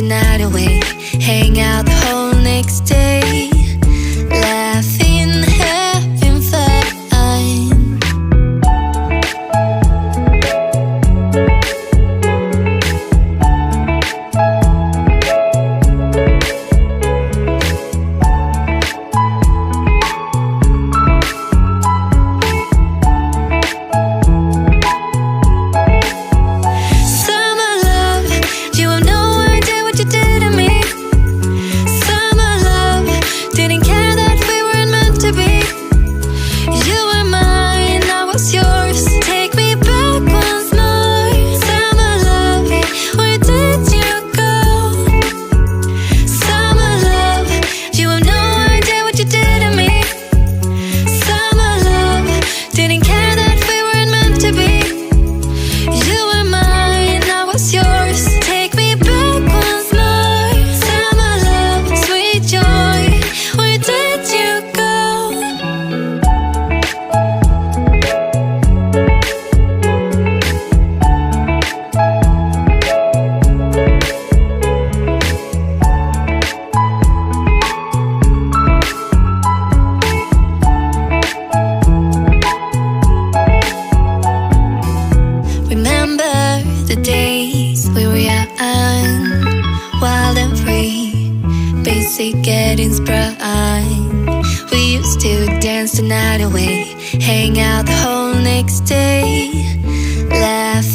night away, hang out the whole next day, laughing, having fun. The days we were young, wild and free, basic getting sprung. We used to dance the night away, hang out the whole next day, laugh